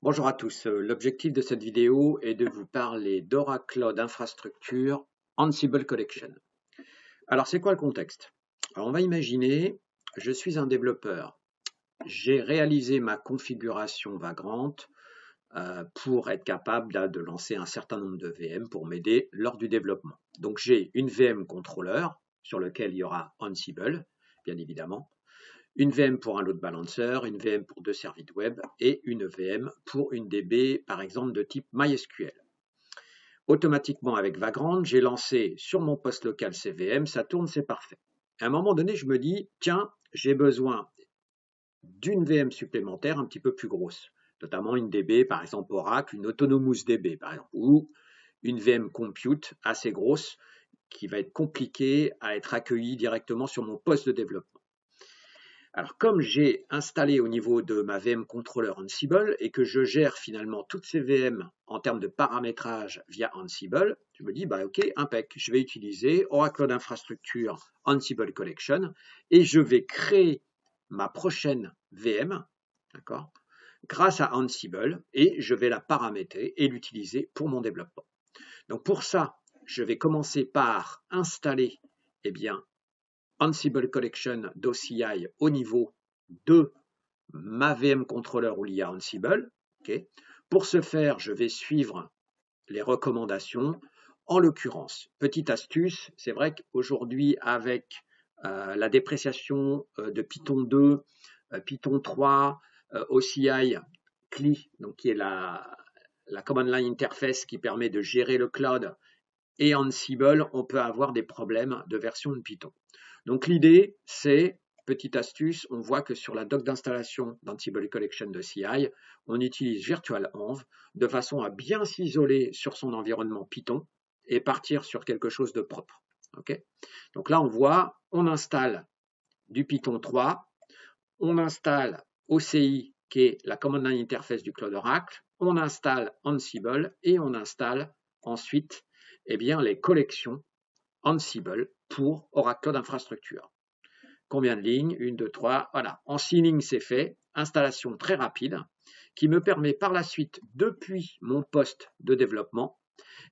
Bonjour à tous. L'objectif de cette vidéo est de vous parler d'Oracle Cloud Infrastructure Ansible Collection. Alors, c'est quoi le contexte? Alors, on va imaginer, je suis un développeur. J'ai réalisé ma configuration Vagrant pour être capable de lancer un certain nombre de VM pour m'aider lors du développement. Donc, j'ai une VM contrôleur sur lequel il y aura Ansible, bien évidemment, une VM pour un load balancer, une VM pour deux services web et une VM pour une DB, par exemple, de type MySQL. Automatiquement, avec Vagrant, j'ai lancé sur mon poste local CVM, ça tourne, c'est parfait. À un moment donné, je me dis, tiens, j'ai besoin d'une VM supplémentaire un petit peu plus grosse, notamment une DB, par exemple Oracle, une Autonomous DB, par exemple, ou une VM Compute assez grosse qui va être compliquée à être accueillie directement sur mon poste de développement. Alors, comme j'ai installé au niveau de ma VM Controller Ansible et que je gère finalement toutes ces VM en termes de paramétrage via Ansible, je me dis, bah ok, impec, je vais utiliser Oracle Cloud Infrastructure Ansible Collection et je vais créer ma prochaine VM, d'accord, grâce à Ansible et je vais la paramétrer et l'utiliser pour mon développement. Donc pour ça, je vais commencer par installer eh bien, Ansible Collection d'OCI au niveau de ma VM Controller où il y a Ansible. Okay. Pour ce faire, je vais suivre les recommandations. En l'occurrence, petite astuce, c'est vrai qu'aujourd'hui, avec la dépréciation de Python 2, Python 3, OCI, CLI, donc qui est la Command Line Interface qui permet de gérer le cloud, et Ansible, on peut avoir des problèmes de version de Python. Donc l'idée, c'est, petite astuce, on voit que sur la doc d'installation d'Ansible Collection de CI, on utilise virtualenv de façon à bien s'isoler sur son environnement Python et partir sur quelque chose de propre. Okay. Donc là, on voit, on installe du Python 3, on installe OCI, qui est la Command Line Interface du Cloud Oracle, on installe Ansible et on installe ensuite eh bien, les collections Ansible pour Oracle Cloud Infrastructure. Combien de lignes? 1, 2, 3, voilà. En 6 lignes, c'est fait. Installation très rapide qui me permet par la suite, depuis mon poste de développement,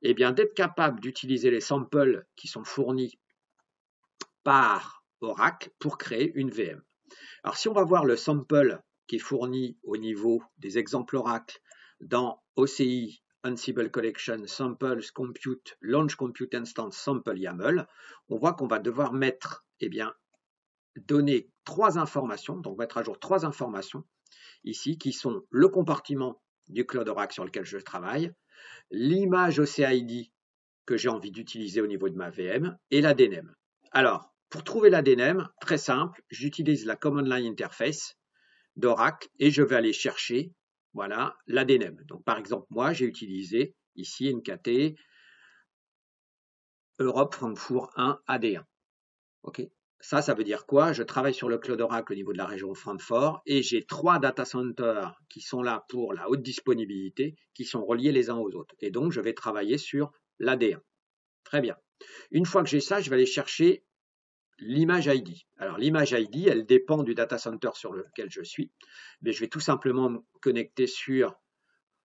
eh bien, d'être capable d'utiliser les samples qui sont fournis par Oracle pour créer une VM. Alors, si on va voir le sample qui est fourni au niveau des exemples Oracle dans OCI Ansible Collection Samples Compute Launch Compute Instance Sample YAML, on voit qu'on va devoir mettre, eh bien, donner trois informations, donc mettre à jour trois informations ici qui sont le compartiment du Cloud Oracle sur lequel je travaille, l'image OCID que j'ai envie d'utiliser au niveau de ma VM et la DNAME. Alors, pour trouver la DNAME, très simple, j'utilise la Command Line Interface d'Oracle et je vais aller chercher voilà, la DNAME. Donc, par exemple, moi, j'ai utilisé ici NKT Europe Francfort 1 AD1. OK. Ça veut dire quoi? Je travaille sur le Cloud Oracle au niveau de la région de Francfort et j'ai trois data centers qui sont là pour la haute disponibilité, qui sont reliés les uns aux autres. Et donc, je vais travailler sur l'AD1. Très bien. Une fois que j'ai ça, je vais aller chercher l'image ID. Alors, l'image ID, elle dépend du data center sur lequel je suis. Mais je vais tout simplement me connecter sur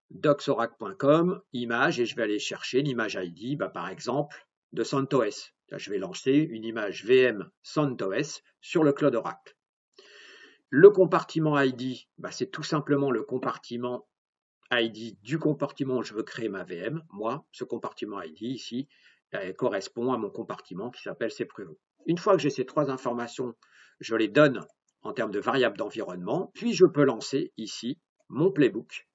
docsorac.com, image, et je vais aller chercher l'image ID, par exemple, de CentOS. Là, je vais lancer une image VM CentOS sur le Cloud Oracle. Le compartiment ID, c'est tout simplement le compartiment ID du compartiment où je veux créer ma VM. Moi, ce compartiment ID ici correspond à mon compartiment qui s'appelle cPrevo. Une fois que j'ai ces trois informations, je les donne en termes de variables d'environnement, puis je peux lancer ici mon playbook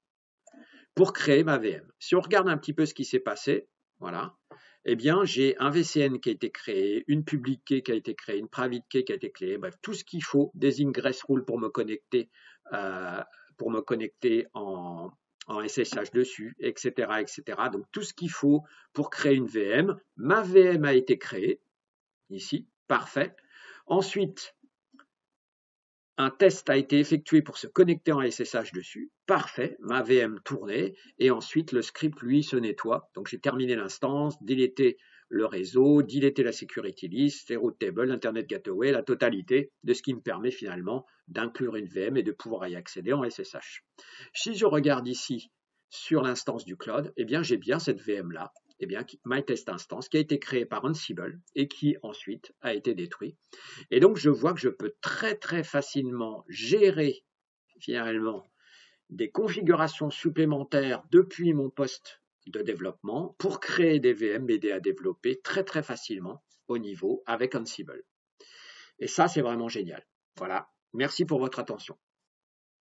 pour créer ma VM. Si on regarde un petit peu ce qui s'est passé, voilà, eh bien, j'ai un VCN qui a été créé, une public key qui a été créée, une private key qui a été créée, bref, tout ce qu'il faut, des ingress rules pour me connecter en SSH dessus, etc., etc. Donc, tout ce qu'il faut pour créer une VM. Ma VM a été créée, ici, parfait. Ensuite, un test a été effectué pour se connecter en SSH dessus. Parfait, ma VM tournait. Et ensuite, le script, lui, se nettoie. Donc, j'ai terminé l'instance, délété le réseau, dilater la security list, les route tables, l'Internet Gateway, la totalité de ce qui me permet finalement d'inclure une VM et de pouvoir y accéder en SSH. Si je regarde ici sur l'instance du cloud, eh bien j'ai bien cette VM-là, eh bien MyTestInstance, qui a été créée par Ansible et qui ensuite a été détruit. Et donc je vois que je peux très facilement gérer finalement des configurations supplémentaires depuis mon poste de développement pour créer des VM, m'aider à développer très facilement au niveau avec Ansible. Et ça, c'est vraiment génial. Voilà. Merci pour votre attention.